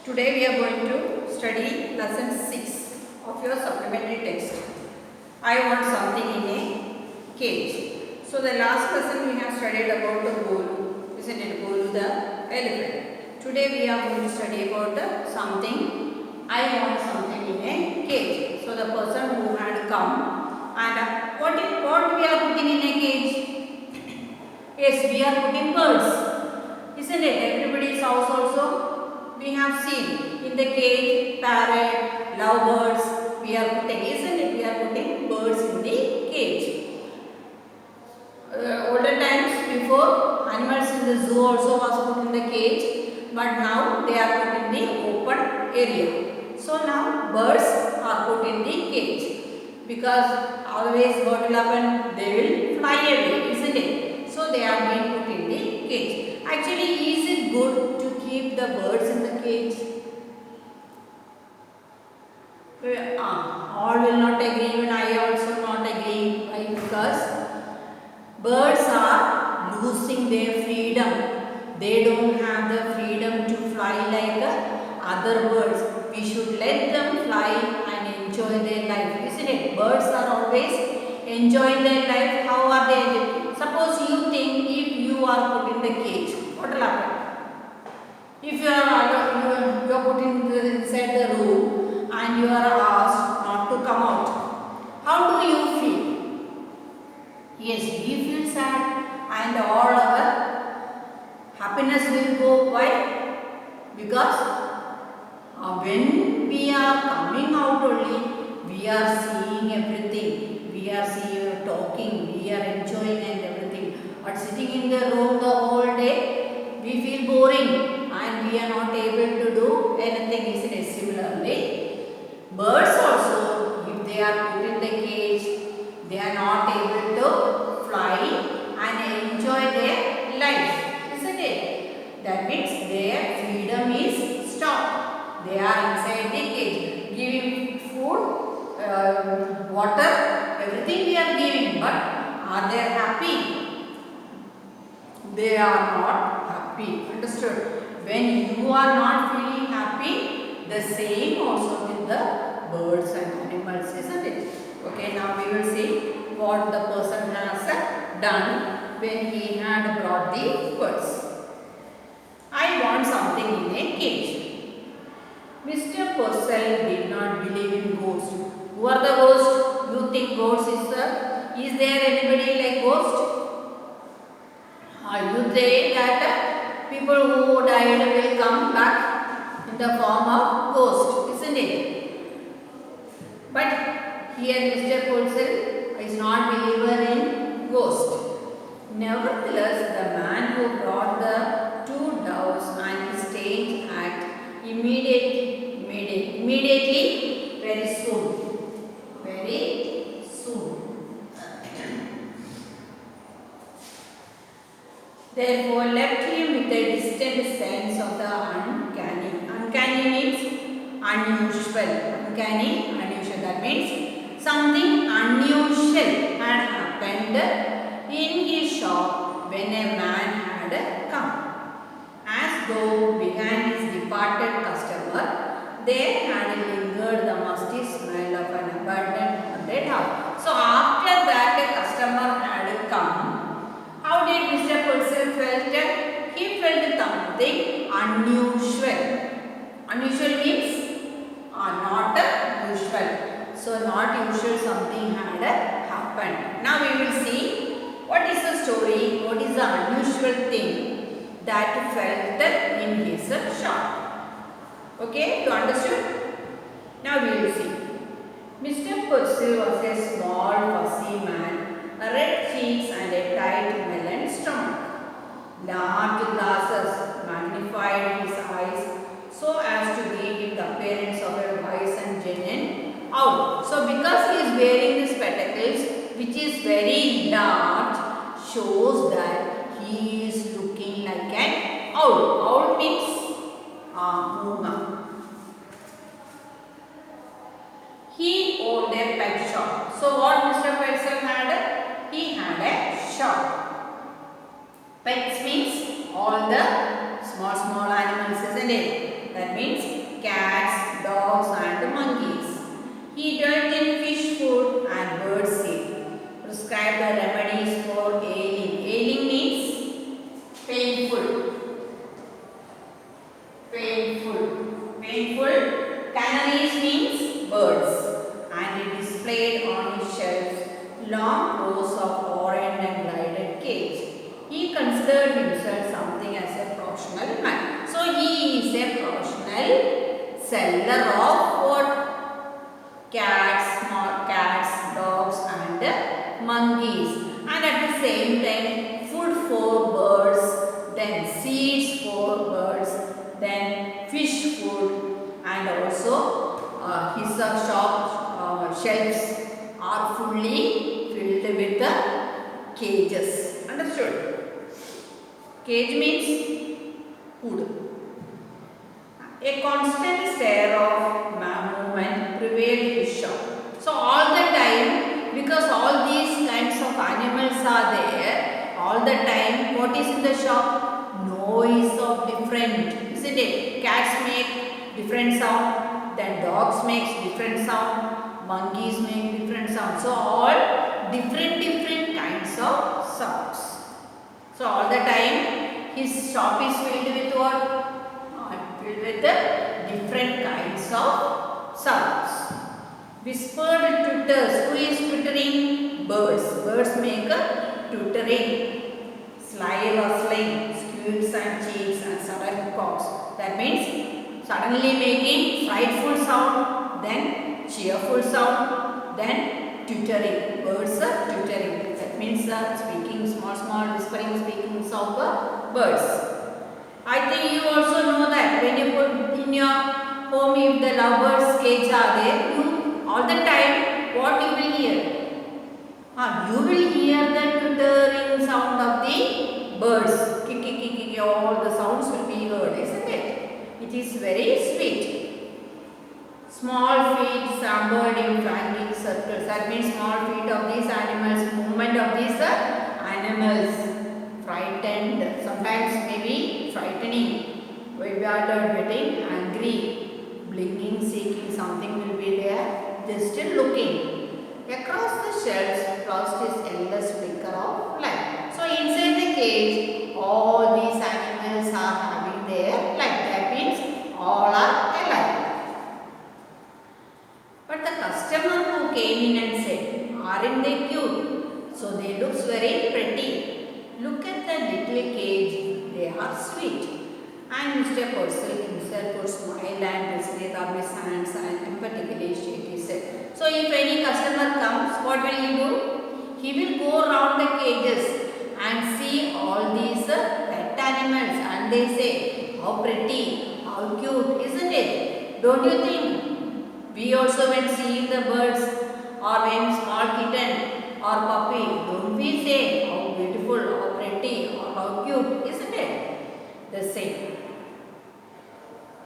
Today we are going to study lesson 6 of your supplementary text. I want something in a cage. So the last lesson we have studied about the Golu, isn't it? Golu the elephant. Today we are going to study about something. I want something in a cage. So the person who had come and what we are putting in a cage? Yes, we are putting birds, isn't it? Everybody's house also. We have seen in the cage, parrot, lovebirds, we are putting, isn't it? We are putting birds in the cage. Older times before, animals in the zoo also was put in the cage, but now they are put in the open area. So now birds are put in the cage because always what will happen? They will fly away, isn't it? So they are being put in the cage. Actually, is it good to keep the birds in the cage? All will not agree, even I also not agree. Why? Because birds are losing their freedom. They don't have the freedom to fly like other birds. We should let them fly and enjoy their life, isn't it? Birds are always enjoying their life. How are they enjoying? Suppose you think if you are put in the cage, what will happen? If you are put inside the room and you are asked not to come out, how do you feel? Yes, we feel sad and all our happiness will go. Why? Because when we are coming out only, we are seeing everything. We are seeing, talking, we are enjoying and everything. But sitting in the room the whole day, we feel boring and we are not able to do anything, isn't it? Similarly, birds also, if they are put in the cage, they are not able to fly and enjoy their life, isn't it? That means their freedom is stopped. They are inside the cage, giving food, water, everything we are giving, but are they happy? They are not happy. Understood? When you are not feeling happy, the same also with the birds and animals, isn't it? Okay, now we will see what the person has done when he had brought the birds. I want something in a cage. Mr. Purcell did not believe in ghosts. Who are the ghosts? You think ghosts is there anybody like ghost? You say that people who died will come back in the form of ghost, isn't it? But here Mr. Purcell is not believer in ghost. Nevertheless, the man who brought the two doves and his strange act immediately, very soon. Therefore, left him with a distant sense of the uncanny. Uncanny means unusual. Uncanny, unusual. That means something unusual had happened in his shop when a man had come. As though behind his departed customer, there had lingered the musty smell of an abandoned haunted house. So after that a customer had come, how did Mr. Purcell felt? He felt something unusual. Unusual means not usual. So not usual, something had happened. Now we will see what is the story, what is the unusual thing that felt in his shop. Okay, you understood? Now we will see. Mr. Purcell was a small fussy man, red cheeks and a tight melon stomach. Large glasses magnified his eyes so as to give him the appearance of a wise and genuine owl. So because he is wearing the spectacles, which is very large, shows that he is looking like an owl. Owl means Moonga. He owned a pet shop. So what Mr. Purcell had? He had a shop. Pets means all the small animals, isn't it? That That means cats, dogs and monkeys. He dealt in fish food and bird seed. Prescribed the remedies for ailing. Ailing means painful. Painful. Canaries means birds. And he displayed on his shelves long rows of orange and gilded cage. He considered himself something as a professional man. So he is a professional seller of what? Cats, small cats, dogs and monkeys. And at the same time food for birds, then seeds for birds, then fish food, and also his shop shelves are fully filled with the cages. Understood? Cage means food. A constant stare of movement prevailed in his shop. So all the time, because all these kinds of animals are there, all the time what is in the shop? Noise of different, isn't it? Cats make different sound, then dogs makes different sound, monkeys make different sound. So all different kinds of sounds. So all the time his shop is filled with what? Filled with the different kinds of sounds. Whispered twitters. Who is twittering? Birds. Birds make a twittering. Sly rustling, squeaks and cheeks and sudden coughs. That means suddenly making frightful sound, then cheerful sound, then twittering. Birds are twittering. That means speaking small whispering speakings of birds. I think you also know that when you put in your home, if the lovebirds cage are there, you all the time what you will hear? You will hear the twittering sound of the birds. Kick, all the sounds will be heard, isn't it? It is very sweet. Small feet sambered in flanking circles. That means small feet of these animals, movement of these animals. Frightened, sometimes maybe frightening, bewildered, getting angry, blinking, seeking something will be there. They are still looking. Across the shelves, lost his endless flicker of light. So inside the cage, all these animals are having their light. That means all are alive. But the customer who came in and said, "Aren't they cute? So they looks very pretty. Look at the little cage, they are sweet." And Mr. Purcell himself would smile and visit rub his hands and emphatically shake his head. So if any customer comes, what will he do? He will go around the cages and see all these pet animals and they say, how pretty, how cute, isn't it? Don't you think? We also when seeing the birds or when small kitten or puppy, don't we say how beautiful, how pretty or how cute, isn't it? The same.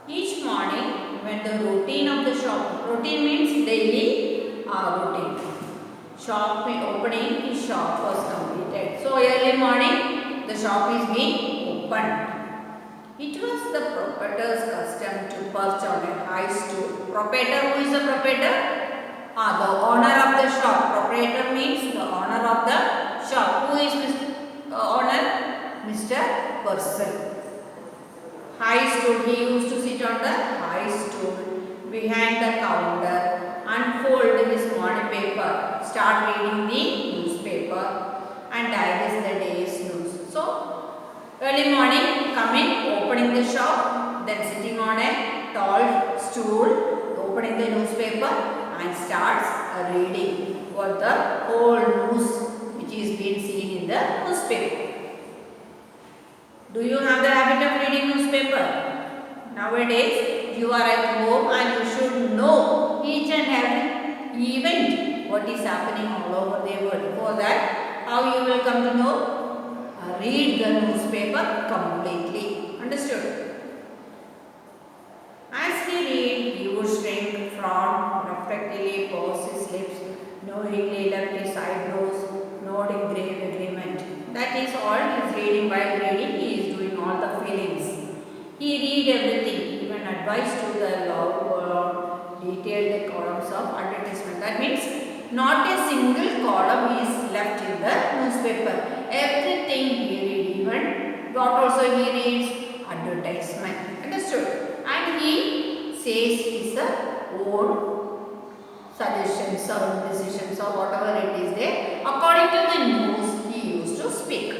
Each morning when the routine of the shop, routine means daily routine. Shop opening, his shop was completed. So early morning the shop is being opened. It was the proprietor's custom to perch on a high stool. Proprietor, who is the proprietor? The owner of the shop. Proprietor means the owner of the shop. Who is owner? Mr. Purcell. High stool. He used to sit on the high stool behind the counter, unfold his morning paper, start reading the newspaper and digest the day's news. So, early morning, coming, opening the shop, then sitting on a tall stool, opening the newspaper and starts reading what the whole news which is being seen in the newspaper. Do you have the habit of reading newspaper? Nowadays, you are at home and you should know each and every event what is happening all over the world. For that, how you will come to know? Read the newspaper completely. Understood? As he read, he would shrink, frown, reflectively purse his lips, knowingly left his eyebrows, nodding grave agreement. That is all he is reading. While reading, he is doing all the feelings. He read everything, even advice to the loud detailed columns of advertisement. That means not a single column is left in the newspaper. Everything he reads, even what also he reads advertisement. Understood? And he says his own suggestions or decisions or whatever it is there according to the news he used to speak.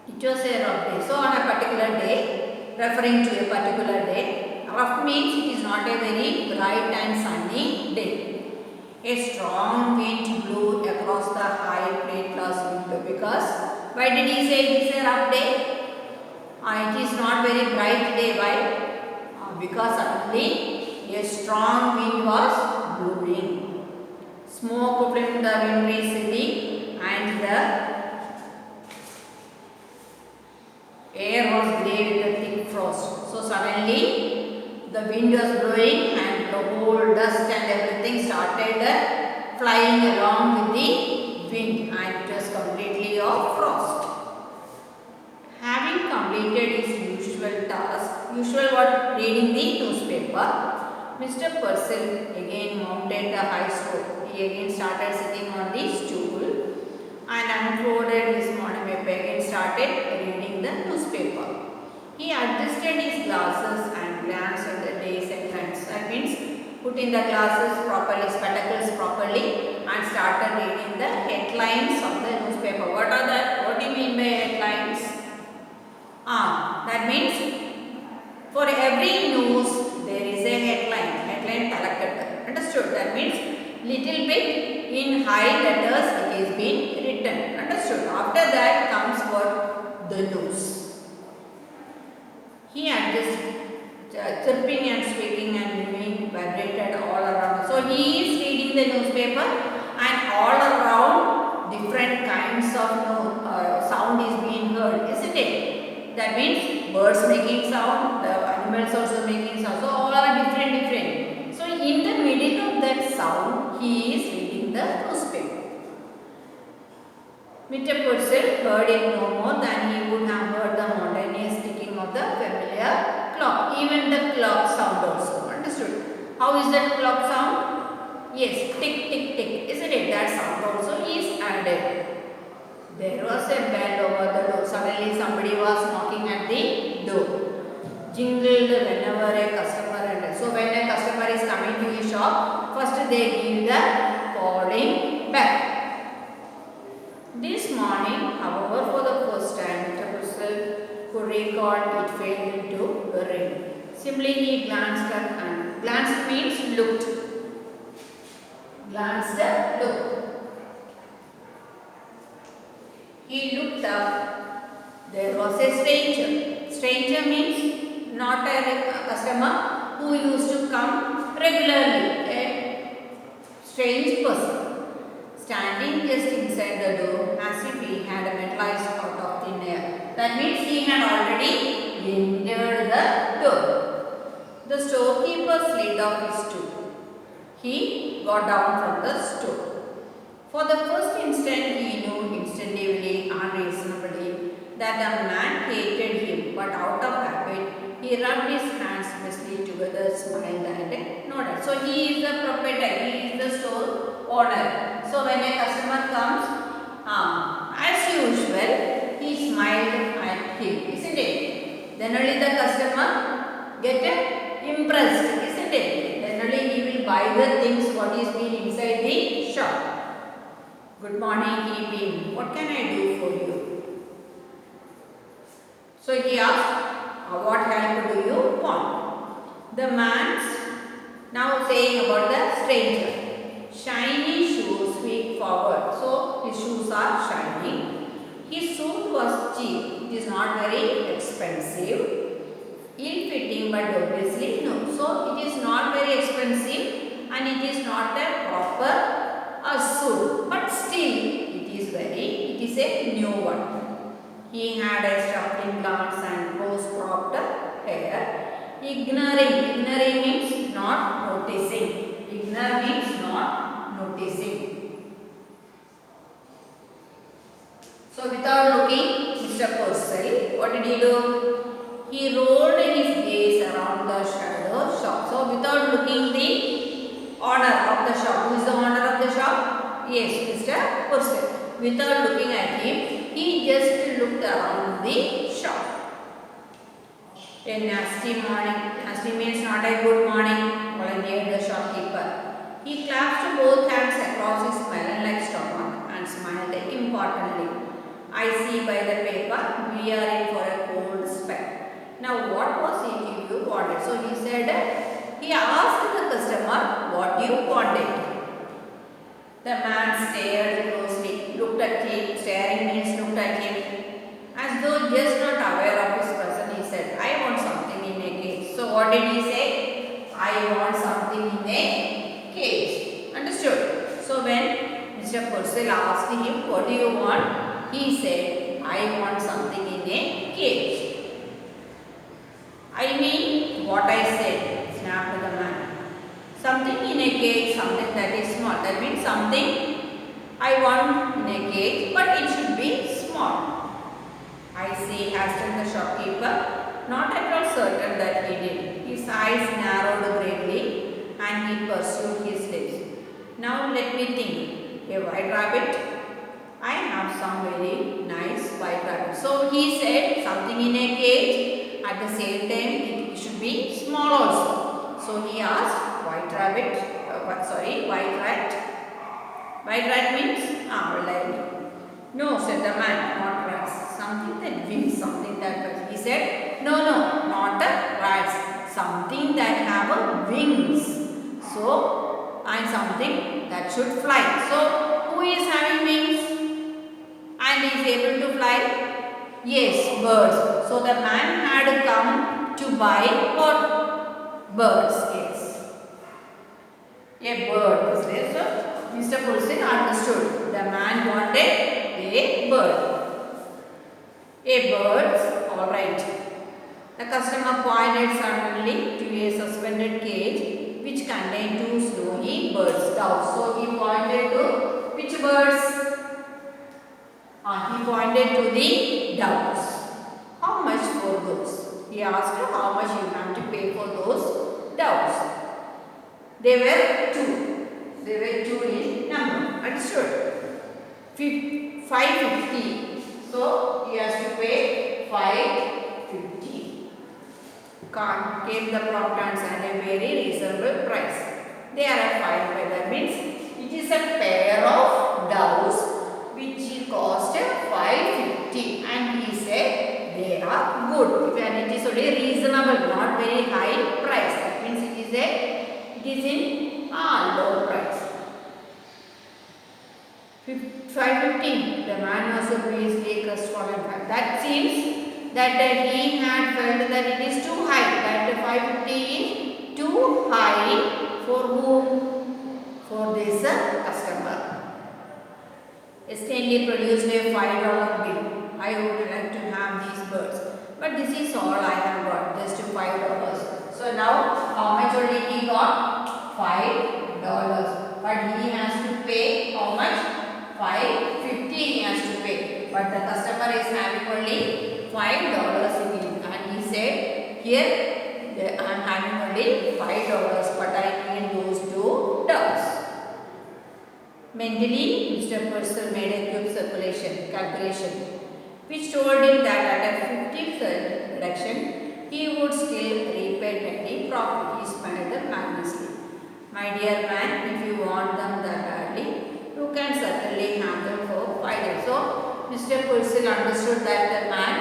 It was a rough day. So on a particular day, referring to a particular day, rough means it is not a very bright and sunny day. A strong wind blew across the high plate glass window. Because why did he say it is a rough day? It is not very bright day. Why? Because suddenly a strong wind was blowing. Smoke from the wintry city and the air was grey with a thick frost. So suddenly the wind was blowing and the whole dust and everything started flying along with the wind, and it was completely of frost. Having completed his usual task, what? Reading the newspaper, Mr. Purcell again mounted the high stool. He again started sitting on the stool and unfolded his morning paper, again started reading the newspaper. He adjusted his glasses and glanced at the day's headlines. That means put in the glasses properly, spectacles properly, and started reading the headlines of the newspaper. What are the? What do you mean by headlines? That means for every news there is a headline collected. Understood? That means little bit in high letters it is being written. Understood? After that comes what? The news. He adjusted, chirping and speaking and remained vibrated all around. So he is reading the newspaper and all around different kinds of sound is being heard, isn't it? That means birds making sound, the animals also making sound. So all are different. So in the middle of that sound, he is reading the newspaper. Mr. Purcell heard it no more than he would have heard the monotonous ticking of the familiar clock. Even the clock sound also. Understood? How is that clock sound? Yes, tick, tick, tick. Isn't it? That sound also is added. There was a bell over the door. Suddenly somebody was knocking at the door. Jingled whenever a customer entered. So when a customer is coming to his shop, first they give the calling bell. This morning, however, for the first time, Mr. Purcell could recall it failed into the rain. Simply he glanced at and glanced means looked. Glanced at looked. He looked up. There was a stranger. Stranger means not a customer who used to come regularly. A strange person. Standing just inside the door as if he had materialized out of thin air. That means he had already entered the door. The storekeeper slid off his stool. He got down from the stool. For the first instant he knew instinctively, unreasonably, that the man hated him, but out of habit he rubbed his hands briskly together, smiled and nodded. So he is the proprietor, he is the store owner. So when a customer comes, as usual, he smiled at him, isn't it? Then only the customer get impressed, isn't it? Then only he will buy the things what is being inside the shop. Good morning, he beamed. What can I do for you? So he asked, what help do you want? The man's now saying about the stranger. Shiny shoes speak forward. So his shoes are shiny. His suit was cheap. It is not very expensive. Ill-fitting but obviously no. So it is not very expensive and it is not a proper suit. But still it is a new one. He had a shuffling glance and close-cropped hair. Ignoring means not noticing. Ignore means not noticing. So without looking, Mr. Purcell, what did he do? He rolled his gaze around without looking the owner of the shop. Who is the owner of the shop? Yes, Mr. Purcell. Without looking at him, he just looked around the shop. A nasty morning. Nasty means not a good morning, volunteered the shopkeeper. He clasped both hands across his melon-like stomach and smiled importantly. I see by the paper we are in for a cold spell. Now what was it you wanted? So he said, he asked the customer what you wanted. The man stared closely, looked at him. Staring means looked at him. As though just not aware of his person, he said, I want something in a cage. So what did he say? I want something in a cage. Understood? So when Mr. Purcell asked him, what do you want? He said, I want something in a cage. I mean what I said, snapped the man. Something in a cage, something that is small. That means something I want in a cage, but it should be small. I see, hastened the shopkeeper, not at all certain that he did. His eyes narrowed greatly and he pursued his lips. Now let me think. A white rabbit? I have some very nice white rabbit. So he said something in a cage, at the same time it should be small also. So he asked, white rabbit, white rat. White rat means, no, said the man, not rats. Something that wings, something that, he said, no, not rats. Something that have wings. So, and something that should fly. So, who is having wings and is able to fly? Yes, birds. So, the man had come to buy what? Birds, yes. A bird is there. So, Mr. Purcell understood. The man wanted a bird. A bird, alright. The customer pointed suddenly to a suspended cage which contained two snowy birds, doves. So he pointed to which birds? He pointed to the doves. How much for those? He asked how much you have to pay for those doves. They were two. They were two in number. Understood? 550. So he has to pay 550. Came the prompt answer at a very reasonable price. They are at 5. That means it is a pair of doves which cost 550, and he said they are good. And it is only reasonable, not very high price. That means it is in low price. 515. The man was obviously crestfallen. That seems that he had felt that it is too high. That 550 is too high for whom? For this customer. Stanley produced a $5 bill. I would like to have these birds, but this is all I have got, just $5. So now, how much only he got? $5. But he has to pay how much? 550 he has to pay, but the customer is having only $5 in it, and he said, here I am having only $5, but I need those two doves. Mentally, Mr. Purcell made a quick calculation, which told him that at a 50% reduction, he would still repay any profit. He smiled magnously. My dear man, if you want them that badly, you can certainly have them for $5. So, Mr. Purcell understood that the man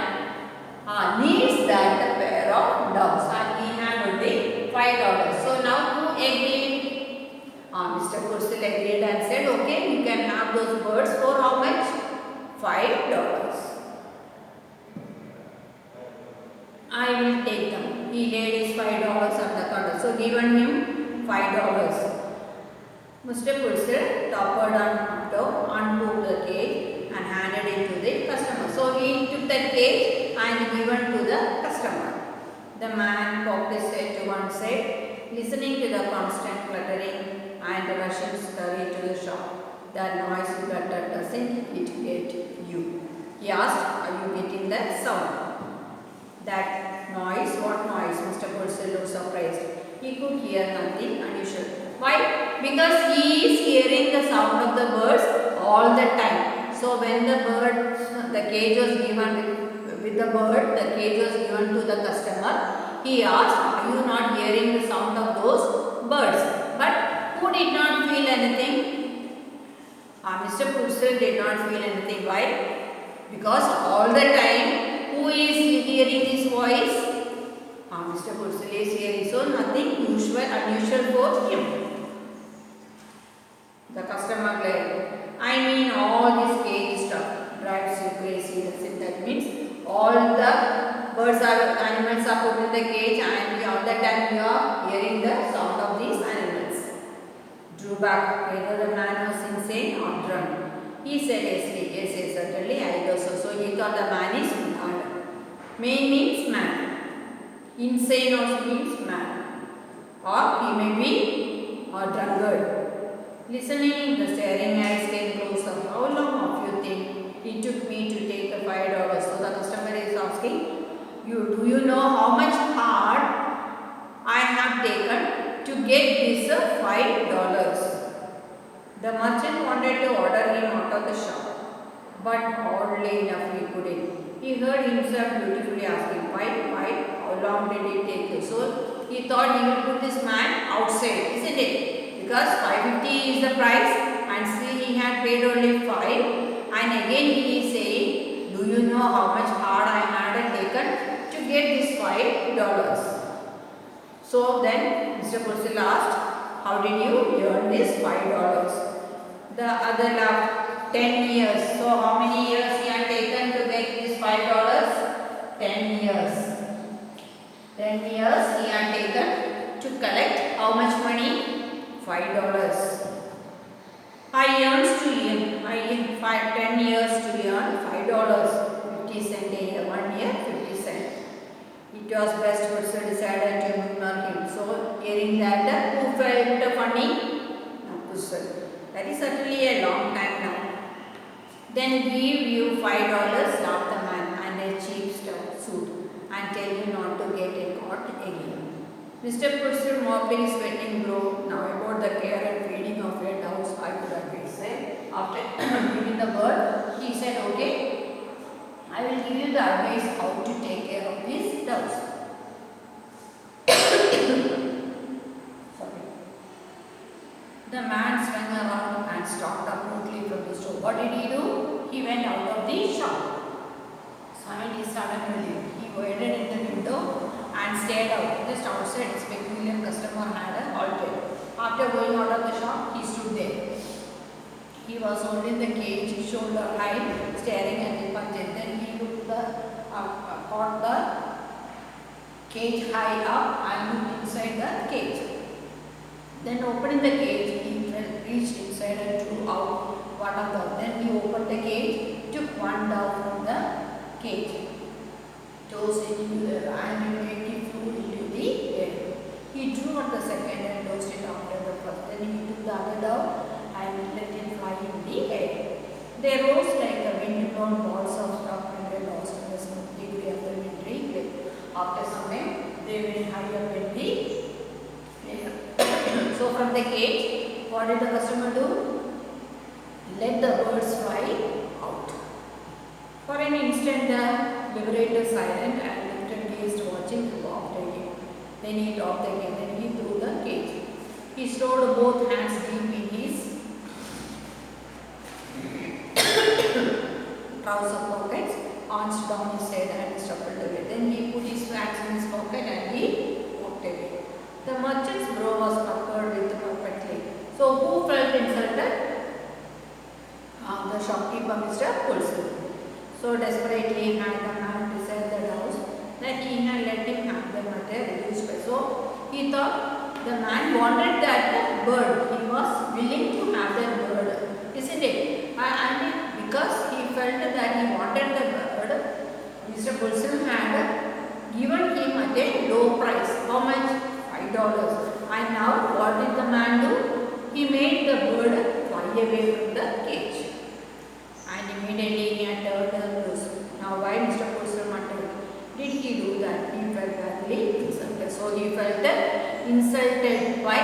needs that pair of doves, and he had only $5. So, now who agreed? Mr. Purcell agreed and said, okay, you can have those birds for how much? $5. I will take them. He laid his $5 on the counter. So, given him $5. Mr. Purcell toppled on top, unhooked the cage and handed it to the customer. So he took the cage and given to the customer. The man cocked his head to one side, listening to the constant cluttering and the Russian scurry to the shop. The noise clutter doesn't it get you? He asked, are you getting that sound? That noise? What noise? Mr. Purcell looked surprised. He could hear nothing unusual. Why? Because he is hearing the sound of the birds all the time. So when the cage was given with the bird, the cage was given to the customer. He asked, "Are you not hearing the sound of those birds?" But who did not feel anything? Mr. Purcell did not feel anything. Why? Because all the time, who is hearing his voice? Mr. Purcell is hearing. So nothing unusual for him. The customer glared. I mean, all this cage stuff drives you crazy. That means all the animals are put in the cage, and all the time you are hearing the sound of these animals. Drew back whether the man was insane or drunk. He said, yes, certainly I guess so. So he thought the man is mad. Man means man. Insane also means man. Or he may be a drunkard. Listening, the staring eyes came closer. How long of you think it took me to take the $5? So the customer is asking, do you know how much hard I have taken to get this $5? The merchant wanted to order him out of the shop, but oddly enough he couldn't. He heard himself beautifully asking, why? How long did it take you? So he thought he would put this man outside, isn't it? Because $5.50 is the price, and still he had paid only 5. And again he is saying, do you know how much hard I had taken to get this $5? So then Mr. Purcell asked, how did you earn this $5? The other laughed. 10 years. So how many years he had taken to get this $5? 10 years. 10 years he had taken to collect how much money? $5. I earned 10 years to earn $5, 50 cents a year, 1 year 50 cents. It was best Purcell decided to ignore him. So hearing that, who felt funny? Purcell. That is certainly a long time now. Then give you $5, laughed the man, and a cheap suit, and tell you not to get caught again. Mr. Purcell mopped his sweating brow. Now about the care and feeding of your doves, I could advise. After giving the bird, he said, okay, I will give you the advice how to take care of these doves. Sorry. The man swung around and stalked abruptly from the store. What did he do? He went out of the shop. Signed his sudden relief. He waited in the window and stared out. Just outside, his peculiar customer had halted. After going out of the shop, he stood there. He was holding the cage, shoulder high, staring at the budget. Then he caught the cage high up and looked inside the cage. Then opening the cage, he reached inside and drew out one of them. Then he opened the cage, took one dove from the cage, tossed it into the air, and it flew into the air. He drew out the second and tossed it after the first. Then he took the other dove and let it fly in the air. They rose like the wind-blown balls of stuff and they lost in the smooth degree of the wintry cliff. After some time, they went high up in the air. So from the cage, what did the customer do? Let the birds fly out. For an instant, the liberator silent and lifted gazed watching who after him. Then he dropped again, then he threw the cage. He stored both hands deep in his trouser pockets, arms down his head and shuffled away. Then he put his hands in his pocket and he walked away. The merchant's brow was puckered with perfectly. So who felt insulted? The shopkeeper, Mr. Purcell. So desperately had the man to sell the doves that he had let him have them at a reduced price. So he thought the man wanted that bird. He was willing to have that bird, isn't it? And because he felt that he wanted the bird, Mr. Purcell had given him at a low price. How much? $5. And now what did the man do? He made the bird fly away from the cage. And immediately he had turned loose. Now why Mr. Purcell muttered? Did he do that? He felt badly insulted. So he felt insulted. Why?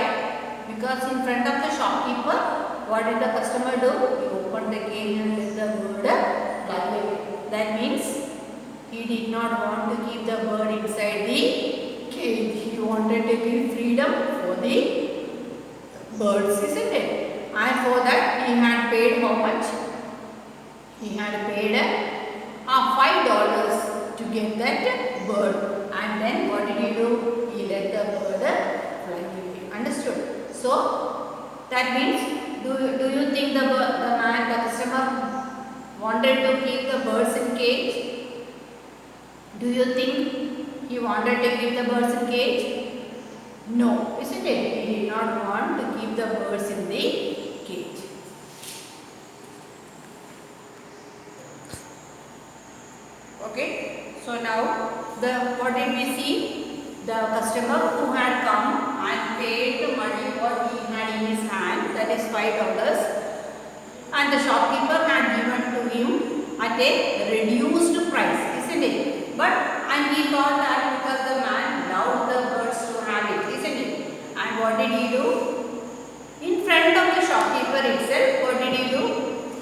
Because in front of the shopkeeper, what did the customer do? He opened the cage and let the bird fly away. That means he did not want to keep the bird inside the cage. He wanted to give freedom for the birds, isn't it? And for that he had paid how much? He had paid $5 to get that bird. And then what did he do? He let the bird fly away. Understood? So that means, do you think the customer wanted to keep the birds in cage? Do you think he wanted to keep the birds in cage? No, isn't it? He did not want to keep the birds in the cage. Okay. So now, what did we see? The customer who had come and paid the money what he had in his hand, that is $5, and the shopkeeper had given to him at a reduced price, isn't it? And he thought that because the man loved the birds to have it, isn't it? And what did he do? In front of the shopkeeper itself, what did he do?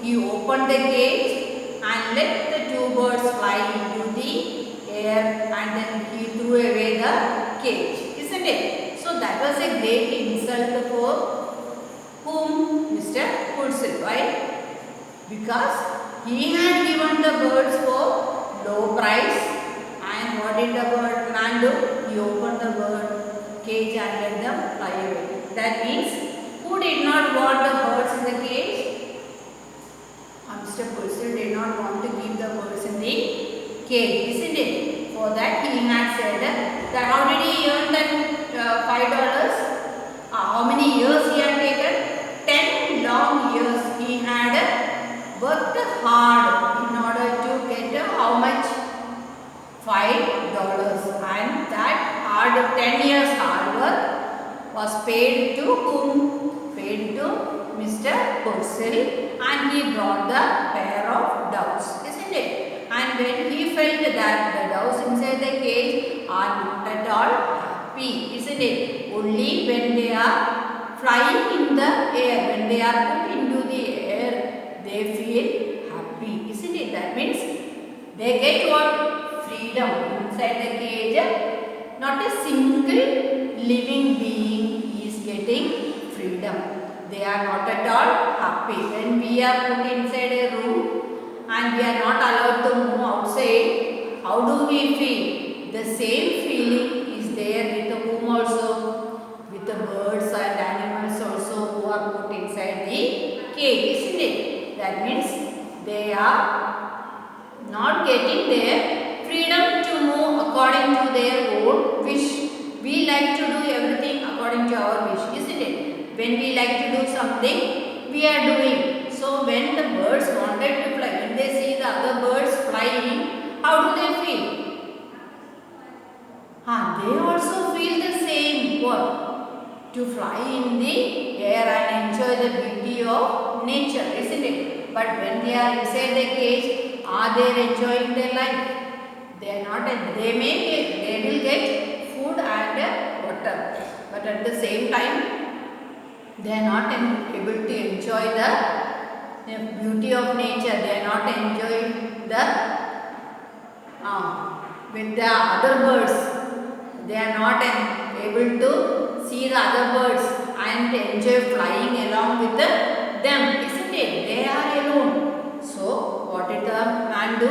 He opened the cage and let the two birds fly into the air, and then he threw away the cage, isn't it? So that was a great insult for whom? Mr. Purcell. Why? Because he had given the birds for low price, and what did the man do? He opened the bird cage and let them fly away. That means, who did not want the birds in the cage? Mr. Purcell did not want to keep the birds in the cage, isn't it? For that he had said that how did he earn that $5? How many years he had taken? 10 long years he had worked hard in order to get how much? $5. And that 10 years hard work was paid to whom? Paid to Mr. Purcell, and he brought the pair of doves, isn't it? And when he felt that the doves inside the cage are not at all happy, isn't it? Only when they are flying in the air, when they are put into the air, they feel happy, isn't it? That means they get what? Freedom inside the cage. Not a single living being is getting freedom. They are not at all happy. When we are put inside a room and we are not allowed to move outside, how do we feel? The same feeling is there with whom also? With the birds and animals also who are put inside the cage, isn't it? That means they are not getting their freedom to move according to their own wish. We like to do everything according to our wish, isn't it? When we like to do something, we are doing. So when the birds wanted to fly, when they see the other birds flying, how do they feel? They also feel the same. What? To fly in the air and enjoy the beauty of nature, isn't it? But when they are inside the cage, are they enjoying their life? They are not. They will get food and water, but at the same time, they are not able to enjoy the beauty of nature. They are not enjoying the with the other birds. They are not able to see the other birds and enjoy flying along with them, isn't it? They are alone. So what did the man do?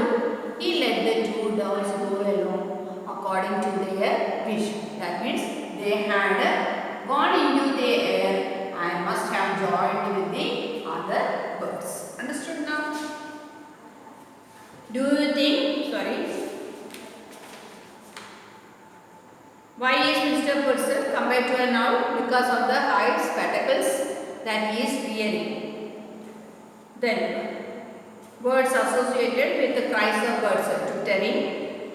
He let the two doves go along according to their wish. That means they had gone into the air and must have joined with the other birds. Understood now? Do you think, why is Mr. Purcell compared to a noun? Because of the high spectacles that he is wearing. Then, words associated with the cries of birds, twittering.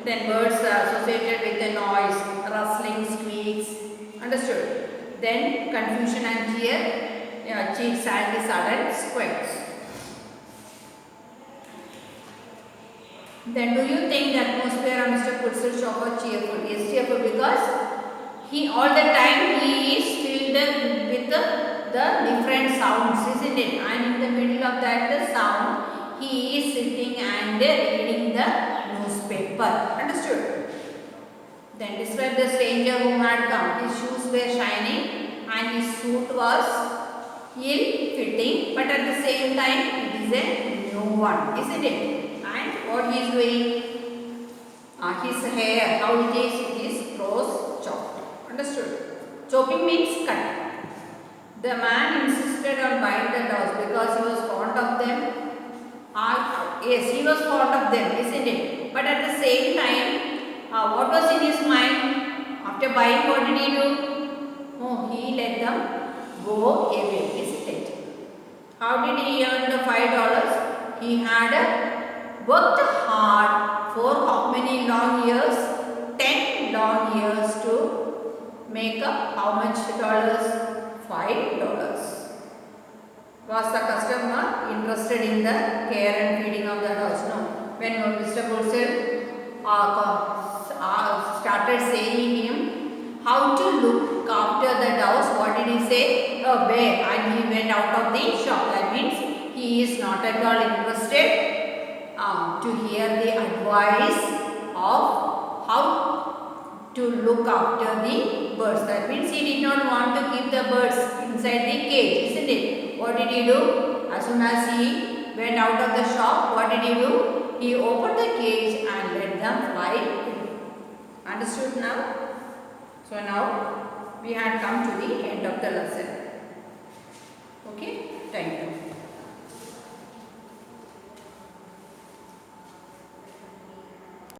Then words associated with the noise, rustling, squeaks. Understood? Then confusion and fear, cheeks and sudden squeaks. Then do you think the atmosphere of Mr. Purcell shop was cheerful? Yes, cheerful, because all the time he isn't it? And in the middle of that the sound, he is sitting and reading the newspaper. Understood? Then describe the stranger who had come. His shoes were shining and his suit was ill-fitting, but at the same time it is a new one, isn't it? And what he is doing? His hair, how it is close chopped. Understood? Chopping means cut. The man insisted on buying the dogs because he was fond of them. Yes, he was fond of them, isn't it? But at the same time, what was in his mind? After buying, what did he do? Oh, he let them go away, isn't it? How did he earn the $5? He had worked hard for how many long years? 10 long years to make up how much dollars? $5. Was the customer interested in the care and feeding of the dogs? No. When Mr. Purcell started saying him how to look after the dogs, what did he say? Obey, and he went out of the shop. That means he is not at all interested to hear the advice of how to look after the birds. That means he did not want to keep the birds inside the cage, isn't it? What did he do? As soon as he went out of the shop, what did he do? He opened the cage and let them fly. Understood now? So now we had come to the end of the lesson. Okay? Thank you.